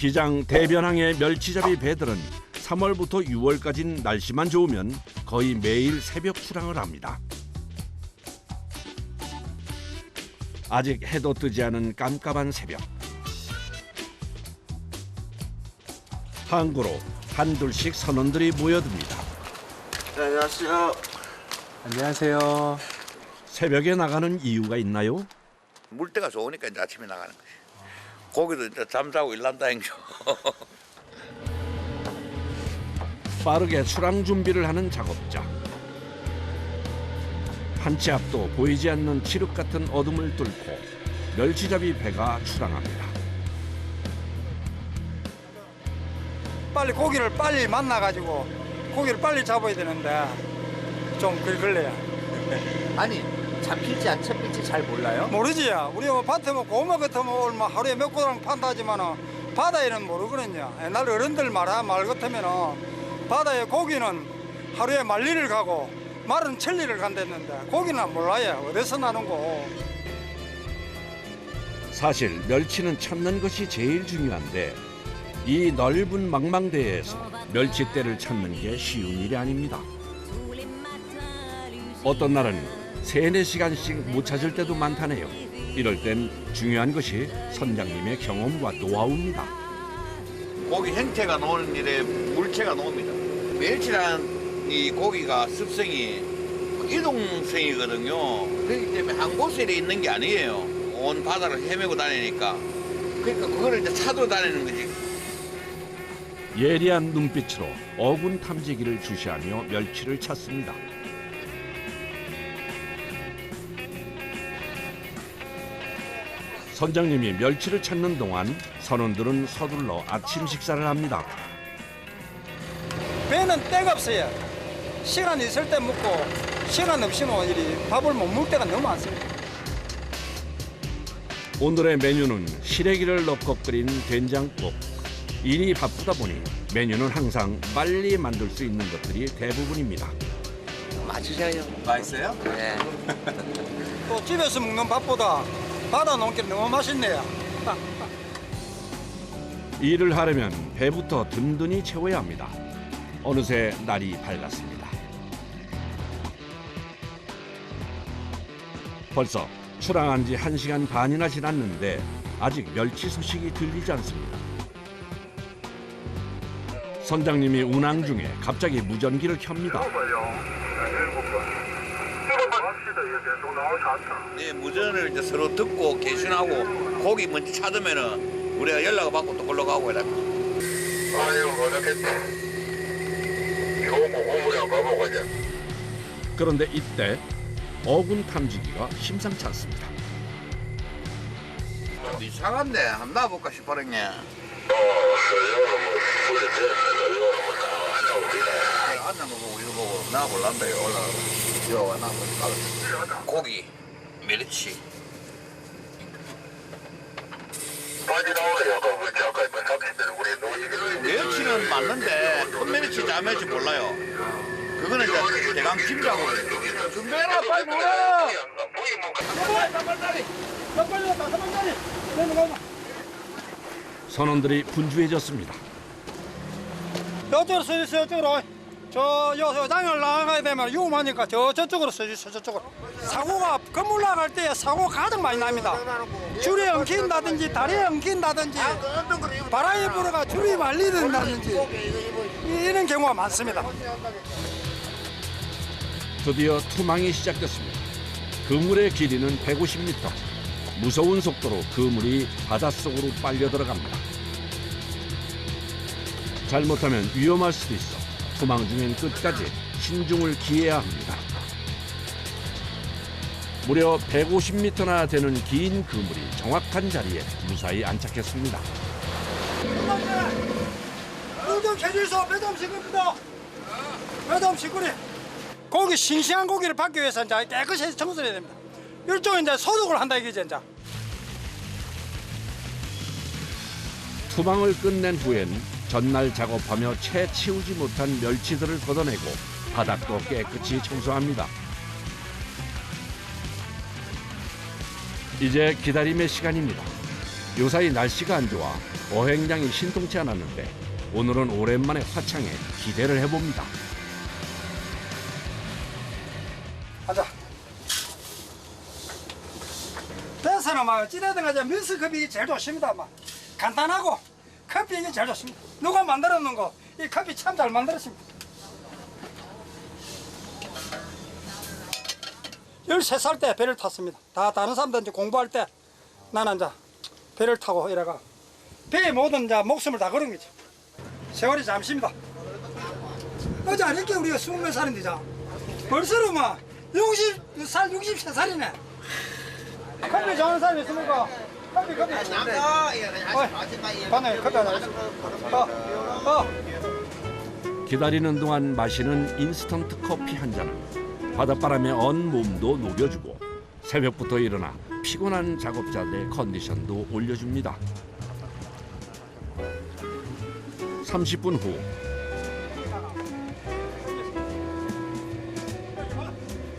기장 대변항의 멸치잡이 배들은 3월부터 6월까지는 날씨만 좋으면 거의 매일 새벽 출항을 합니다. 아직 해도 뜨지 않은 깜깜한 새벽. 항구로 한둘씩 선원들이 모여듭니다. 네, 안녕하세요. 안녕하세요. 새벽에 나가는 이유가 있나요? 물때가 좋으니까 이제 아침에 나가는 거지. 고기도 이제 잠자고 일난다 행죠. 빠르게 출항 준비를 하는 작업자. 한 치 앞도 보이지 않는 칠흑 같은 어둠을 뚫고 멸치잡이 배가 출항합니다. 빨리 고기를 빨리 만나가지고 고기를 빨리 잡아야 되는데 좀 걸려요. 아니, 잡힐지 안 잡힐지 잘 몰라요? 모르지. 우리 밭에 뭐 고마 같으면 얼마 하루에 몇 고당 판다지만은 바다에는 모르거든요. 옛날 어른들 말 같으면은 바다에 고기는 하루에 말리를 가고 말은 천리를 간댔는데 고기는 몰라요. 어디서 나는 거. 사실 멸치는 찾는 것이 제일 중요한데 이 넓은 망망대해에서 멸치떼를 찾는 게 쉬운 일이 아닙니다. 어떤 날은 3-4시간씩 못 찾을 때도 많다네요. 이럴 땐 중요한 것이 선장님의 경험과 노하우입니다. 고기 행체가 노는 일에 물체가 노입니다. 멸치란 이 고기가 습성이 이동성이거든요. 그렇기 때문에 한 곳에 있는 게 아니에요. 온 바다를 헤매고 다니니까. 그러니까 그거를 이제 찾으러 다니는 거지. 예리한 눈빛으로 어군 탐지기를 주시하며 멸치를 찾습니다. 선장님이 멸치를 찾는 동안 선원들은 서둘러 아침 식사를 합니다. 배는 때가 없어요. 시간 있을 때 먹고 시간 없이는 이리 밥을 못 먹을 때가 너무 많습니다. 오늘의 메뉴는 시래기를 넣고 끓인 된장국. 일이 바쁘다 보니 메뉴는 항상 빨리 만들 수 있는 것들이 대부분입니다. 맛있어요. 맛있어요? 네. 또 집에서 먹는 밥보다 바다 놓은 게 너무 맛있네요. 일을 하려면 배부터 든든히 채워야 합니다. 어느새 날이 밝았습니다. 벌써 출항한 지 1시간 반이나 지났는데 아직 멸치 소식이 들리지 않습니다. 선장님이 운항 중에 갑자기 무전기를 켭니다. 네, 무전을 이제 서로 듣고 개신하고 고기 먼저 찾으면은 우리가 연락을 받고 또 걸러 가고 이래. 아유, 어렵겠다. 이거 공부를 안 가보고 이제. 그런데 이때 어군 탐지기가 심상치 않습니다. 이상한데 한번 놔볼까 싶어랬네. 이거는 뭐 소리 때문에 이거는 뭐 나가고 그래. 앉는 거 보고 이거 보고 놔볼란다 올라. 이거 놔볼까. 고기, 멸치. 바지 나오네. 약간 뭐 잠깐 잡히면 우리 노지기를. 멸치는 맞는데 큰 멸치, 작멸치 몰라요. 그거는 이제 대강 김자고. 준비해라, 빨리 먹어라. 선원들이 분주해졌습니다. 저쪽으로 서주세요. 저쪽으로. 요 장을 나가야 되면 위험하니까 저쪽으로 서주세요. 저쪽으로. 사고가 건물 나갈 때 사고 가장 많이 납니다. 줄이 엉킨다든지 다리에 엉킨다든지 바람이 불어가 줄이 말리든다든지 이런 경우가 많습니다. 드디어 투망이 시작됐습니다. 그물의 길이는 150m. 무서운 속도로 그물이 바닷속으로 빨려 들어갑니다. 잘못하면 위험할 수도 있어 투망 중엔 끝까지 신중을 기해야 합니다. 무려 150m나 되는 긴 그물이 정확한 자리에 무사히 안착했습니다. 물좀 캐주소 배좀 시킵니다. 배좀 시끄리. 고기 싱싱한 고기를 받기 위해서 이제 깨끗이 청소를 해야 됩니다. 일종의 이제 소독을 한다 이거지 이제. 투망을 끝낸 후엔 전날 작업하며 채 치우지 못한 멸치들을 걷어내고 바닥도 깨끗이 청소합니다. 이제 기다림의 시간입니다. 요사이 날씨가 안 좋아 어획량이 신통치 않았는데 오늘은 오랜만에 화창에 기대를 해봅니다. 가자. 배서는 막 찌라든가 밀스컵이 제일 좋습니다. 막 간단하고 커피 이게 제일 좋습니다. 누가 만들어 놓은 거 이 커피 참 잘 만들었습니다. 13살 때 배를 탔습니다. 다 다른 사람들 이제 공부할 때 나는 이제 배를 타고 이래가 배에 모든 이제 목숨을 다 걸은 거죠. 세월이 잠시입니다. 어제 아니까 우리가 20몇 살인데 자 벌써로 막 60살, 63살이네. 커피 좋아하는 사람 있습니까? 커피. 반에 커피 하나 있어. 기다리는 동안 마시는 인스턴트 커피 한 잔은 바닷바람에 언 몸도 녹여주고 새벽부터 일어나 피곤한 작업자들의 컨디션도 올려줍니다. 30분 후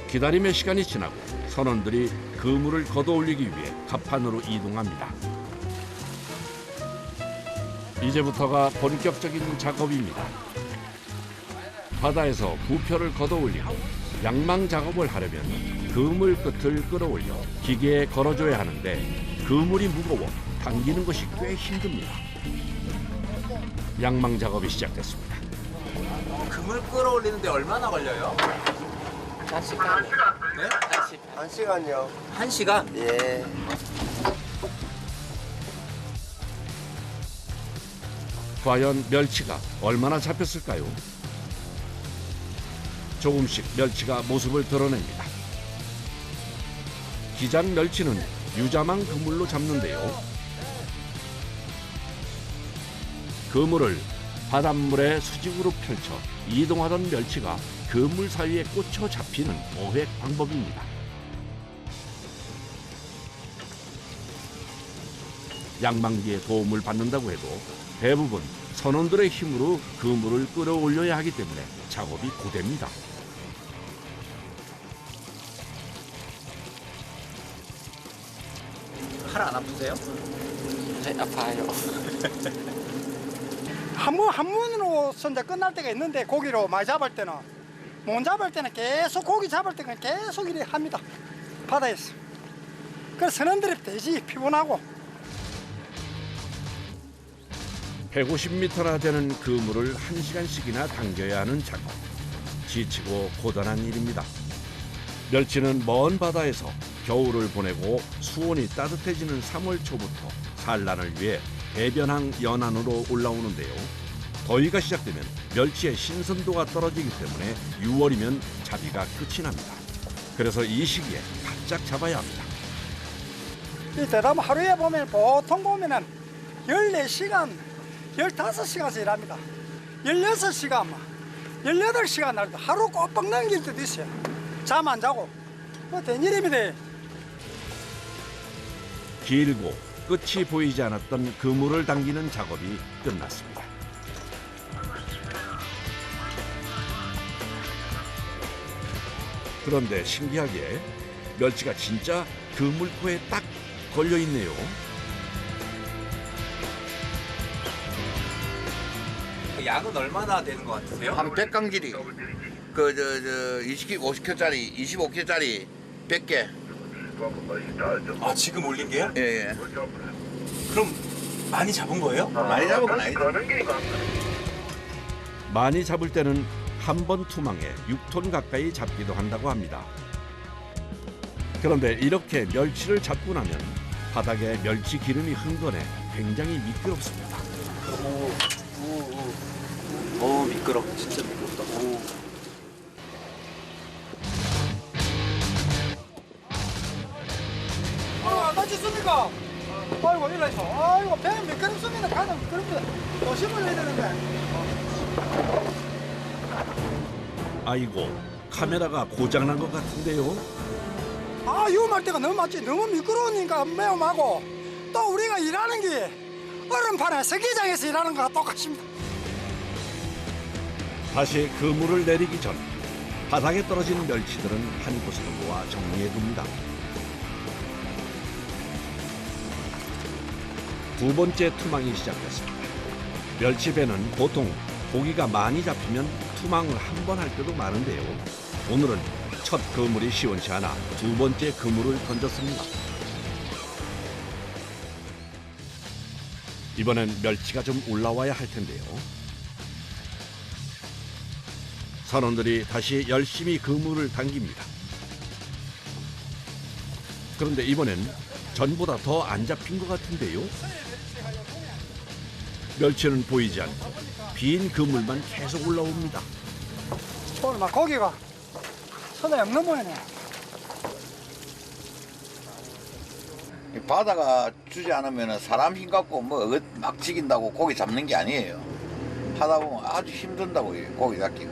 기다림의 시간이 지나고 선원들이 그물을 걷어올리기 위해 갑판으로 이동합니다. 이제부터가 본격적인 작업입니다. 바다에서 부표를 걷어올리고 양망 작업을 하려면 그물 끝을 끌어올려 기계에 걸어줘야 하는데 그물이 무거워 당기는 것이 꽤 힘듭니다. 양망 작업이 시작됐습니다. 그물 끌어올리는데 얼마나 걸려요? 1시간. 네? 1시간요. 1시간? 예. 과연 멸치가 얼마나 잡혔을까요? 조금씩 멸치가 모습을 드러냅니다. 기장 멸치는 유자망 그물로 잡는데요. 그물을 바닷물에 수직으로 펼쳐 이동하던 멸치가 그물 사이에 꽂혀 잡히는 어획 방법입니다. 양망기의 도움을 받는다고 해도 대부분 선원들의 힘으로 그물을 끌어올려야 하기 때문에 작업이 고됩니다. 팔 안 아프세요? 네, 아파요. 한 문으로 이제 끝날 때가 있는데 고기로 많이 잡을 때는 못 잡을 때는 계속 고기 잡을 때는 계속 이래 합니다. 바다에서. 그래서 선원들이 되지 피곤하고 150m나 되는 그물을 1시간씩이나 당겨야 하는 작업. 지치고 고단한 일입니다. 멸치는 먼 바다에서 겨울을 보내고 수온이 따뜻해지는 3월 초부터 산란을 위해 해변항 연안으로 올라오는데요. 더위가 시작되면 멸치의 신선도가 떨어지기 때문에 6월이면 잡이가 끝이 납니다. 그래서 이 시기에 바짝 잡아야 합니다. 이 대담 하루에 보면 보통 보면은 14시간, 15시간씩 일합니다. 16시간, 18시간 날 하루 꼬박 넘길 때도 있어요. 잠 안 자고. 뭐 된 일입니다. 길고 끝이 보이지 않았던 그물을 당기는 작업이 끝났습니다. 그런데 신기하게 멸치가 진짜 그물코에 딱 걸려 있네요. 양은 얼마나 되는 것 같으세요? 한 100강질이 그 20kg, 50kg짜리, 25kg짜리 100개. 아 지금 올린 게요? 예. 그럼 많이 잡은 거예요? 많이 잡은 건 아니죠. 많이 잡을 때는 한 번 투망에 6톤 가까이 잡기도 한다고 합니다. 그런데 이렇게 멸치를 잡고 나면 바닥에 멸치 기름이 흥건해 굉장히 미끄럽습니다. 오 미끄러. 진짜 미끄럽다. 오. 안 다쳤습니까? 아이고 일로 있어. 아이고 배 미끄럽습니다. 가다 미끄럽다. 조심을 해야 되는데. 아이고, 카메라가 고장난 것 같은데요. 아 위험할 때가 너무 많지. 너무 미끄러우니까 매움하고 또 우리가 일하는 게 얼음판에 스키장에서 일하는 거랑 똑같습니다. 다시 그물을 내리기 전 바닥에 떨어진 멸치들은 한 곳으로 모아 정리해 둡니다. 두 번째 투망이 시작됐습니다. 멸치배는 보통 고기가 많이 잡히면 투망을 한 번 할 때도 많은데요. 오늘은 첫 그물이 시원치 않아 두 번째 그물을 던졌습니다. 이번엔 멸치가 좀 올라와야 할 텐데요. 선원들이 다시 열심히 그물을 당깁니다. 그런데 이번엔 전보다 더 안 잡힌 것 같은데요. 멸치는 보이지 않고 빈 그물만 계속 올라옵니다. 오늘 막 고기가 손에 없는 모양이네. 이 바다가 주지 않으면 사람 힘 갖고 뭐 막 지긴다고 고기 잡는 게 아니에요. 하다 보면 아주 힘든다고 이 고기 잡기가.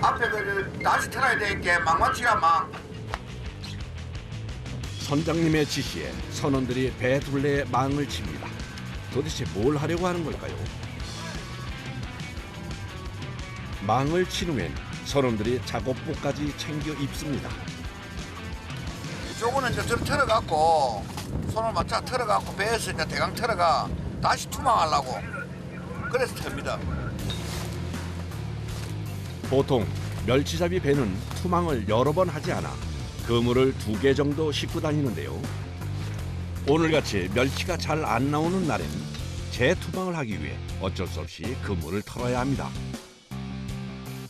앞에 그 다시 틀어야 되니까 망망치가 막. 선장님의 지시에 선원들이 배 둘레에 망을 칩니다. 도대체 뭘 하려고 하는 걸까요? 망을 친 후엔 선원들이 작업복까지 챙겨 입습니다. 저거는 이제 좀 틀어갖고 손을 맞춰 틀어갖고 배에서 이제 대강 틀어가 다시 투망하려고 그래서 탑니다. 보통 멸치잡이 배는 투망을 여러 번 하지 않아 그물을 2개 정도 싣고 다니는데요. 오늘같이 멸치가 잘 안 나오는 날엔 재투망을 하기 위해 어쩔 수 없이 그물을 털어야 합니다.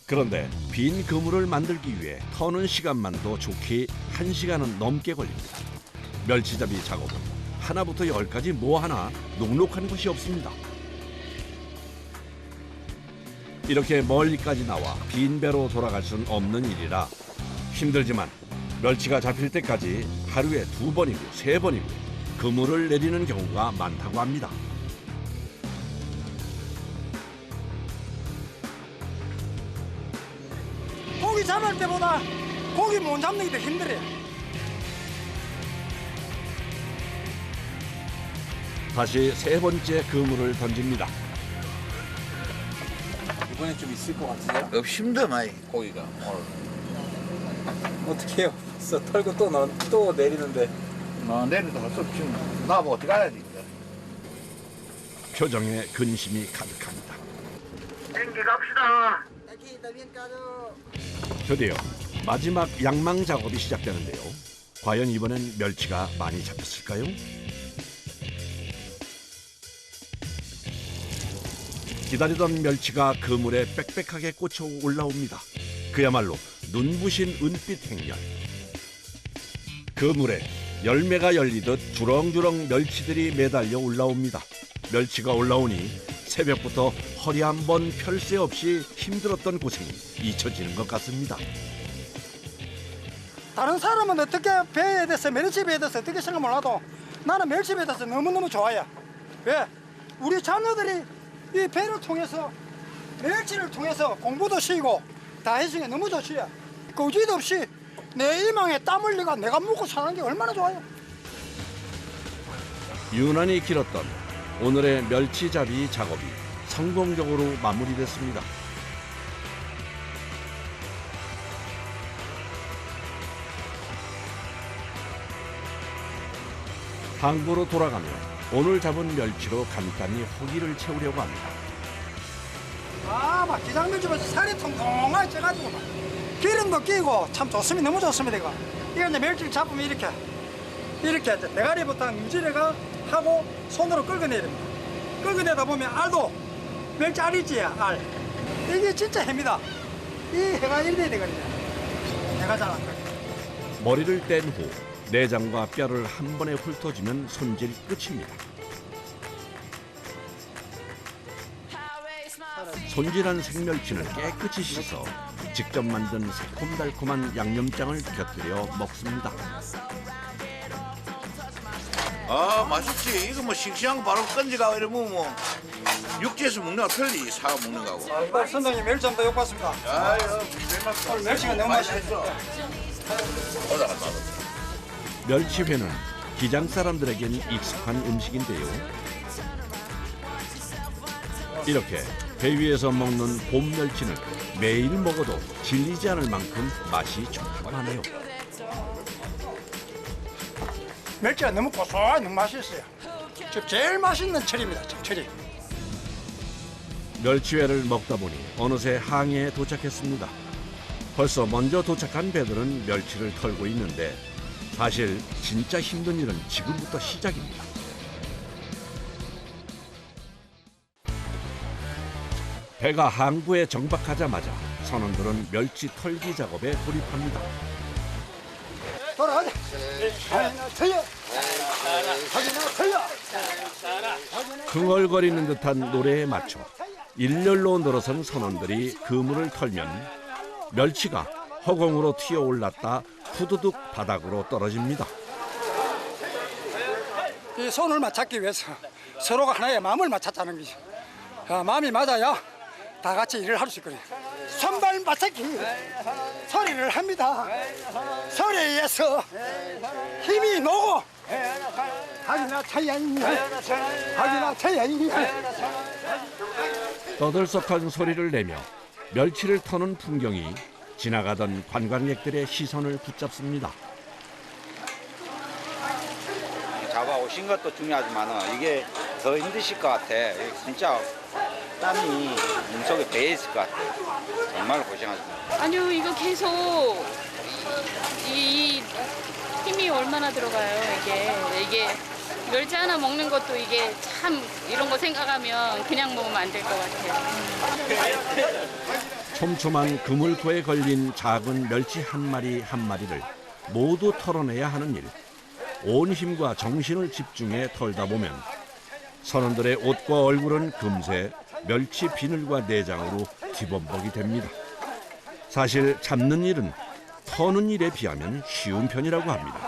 그런데 빈 그물을 만들기 위해 터는 시간만도 좋게 1시간은 넘게 걸립니다. 멸치잡이 작업은 하나부터 10까지 뭐 하나 녹록한 것이 없습니다. 이렇게 멀리까지 나와 빈 배로 돌아갈 수는 없는 일이라 힘들지만 멸치가 잡힐 때까지 하루에 2번이고 3번이고 그물을 내리는 경우가 많다고 합니다. 고기 잡을 때보다 고기 못 잡는 게 더 힘들어요. 다시 3번째 그물을 던집니다. 이번엔 좀 있을 것 같으세요? 힘들어 많이 고기가 오늘. 어떻게 해요? 털고 또 내리는데. 내리도 할 수 없지. 나뭐 어떻게 해야 돼 이제. 표정에 근심이 가득합니다. 땡기 갑시다. 드디어 마지막 양망 작업이 시작되는데요. 과연 이번엔 멸치가 많이 잡혔을까요? 기다리던 멸치가 그물에 빽빽하게 꽂혀 올라옵니다. 그야말로 눈부신 은빛 행렬. 그물에 열매가 열리듯 주렁주렁 멸치들이 매달려 올라옵니다. 멸치가 올라오니 새벽부터 허리 한 번 펼 새 없이 힘들었던 고생이 잊혀지는 것 같습니다. 다른 사람은 어떻게 배에 대해서 멸치 배에 대해서 어떻게 생각 몰라도 나는 멸치 배에 대해서 너무너무 좋아요. 왜? 우리 자녀들이 이 배를 통해서 멸치를 통해서 공부도 시키고 다 해주는 게 너무 좋지요. 거지도 없이 내 일망에 땀 흘리고 내가 먹고 사는 게 얼마나 좋아요. 유난히 길었던 오늘의 멸치잡이 작업이 성공적으로 마무리됐습니다. 항구로 돌아가며 오늘 잡은 멸치로 간단히 허기를 채우려고 합니다. 막 기장멸치보다 살이 통통하게 쪄가지고 막 기름도 끼고 참 좋습니다. 너무 좋습니다. 이거 이제 멸치를 잡으면 이렇게 이제 대가리부터 유지를 하고 손으로 끌어내립니다. 끌어내다 보면 알도 멸치 알이지 알. 이게 진짜 해입니다. 이 해가 이래야 되거든요. 해가 잘 안 걸려. 머리를 뗀 후 내장과 뼈를 한 번에 훑어주면 손질 끝입니다. 손질한 생멸치는 깨끗이 씻어 직접 만든 새콤달콤한 양념장을 곁들여 먹습니다. 아 맛있지. 이거 뭐 싱싱한 거 바로 건지가 이러면 뭐 육지에서 먹는 거 틀리 사가 먹는 거하고. 이번 선장님 멸치 한번 욕봤습니다. 아유 오늘 멸치가 너무 맛있어. 멸치회는 기장 사람들에겐 익숙한 음식인데요. 이렇게 배 위에서 먹는 봄 멸치는 매일 먹어도 질리지 않을 만큼 맛이 좋다고 하네요. 멸치가 너무 고소하고 너무 맛있어요. 지금 제일 맛있는 철입니다. 철이. 멸치회를 먹다 보니 어느새 항해에 도착했습니다. 벌써 먼저 도착한 배들은 멸치를 털고 있는데 사실 진짜 힘든 일은 지금부터 시작입니다. 배가 항구에 정박하자마자 선원들은 멸치 털기 작업에 돌입합니다. 돌아가자. 터여. 터여. 흥얼거리는 듯한 노래에 맞춰 일렬로 늘어선 선원들이 그물을 털면 멸치가 허공으로 튀어올랐다 후두둑 바닥으로 떨어집니다. 이 손을 맞잡기 위해서 서로가 하나의 마음을 맞췄다는 거지. 마음이 맞아야 다 같이 일을 할 수 있거든요. 손발 맞잡기 소리를 합니다. 소리에 의해서 힘이 나고 하기나 차야이 떠들썩한 소리를 내며 멸치를 터는 풍경이 지나가던 관광객들의 시선을 붙잡습니다. 잡아오신 것도 중요하지만 이게 더 힘드실 것 같아. 진짜 땀이 몸속에 배에 있을 것 같아. 정말 고생하십니다. 아니요, 이거 계속 이 힘이 얼마나 들어가요, 이게 멸치 하나 먹는 것도 이게 참 이런 거 생각하면 그냥 먹으면 안 될 것 같아요. 촘촘한 그물토에 걸린 작은 멸치 한 마리 한 마리를 모두 털어내야 하는 일. 온 힘과 정신을 집중해 털다 보면 선원들의 옷과 얼굴은 금세 멸치 비늘과 내장으로 뒤범벅이 됩니다. 사실 잡는 일은 터는 일에 비하면 쉬운 편이라고 합니다.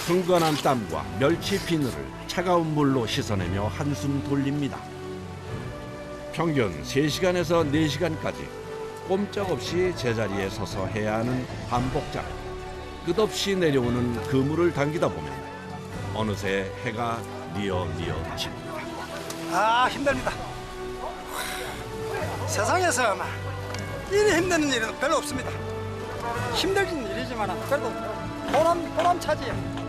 흥건한 땀과 멸치 비늘을 차가운 물로 씻어내며 한숨 돌립니다. 평균 3시간에서 4시간까지 꼼짝없이 제자리에 서서 해야 하는 반복작. 끝없이 내려오는 그물을 당기다 보면 어느새 해가 뉘어뉘어 집니다. 힘듭니다. 세상에서 이리 힘든 일은 별로 없습니다. 힘들긴 일이지만 그래도 보람차지요.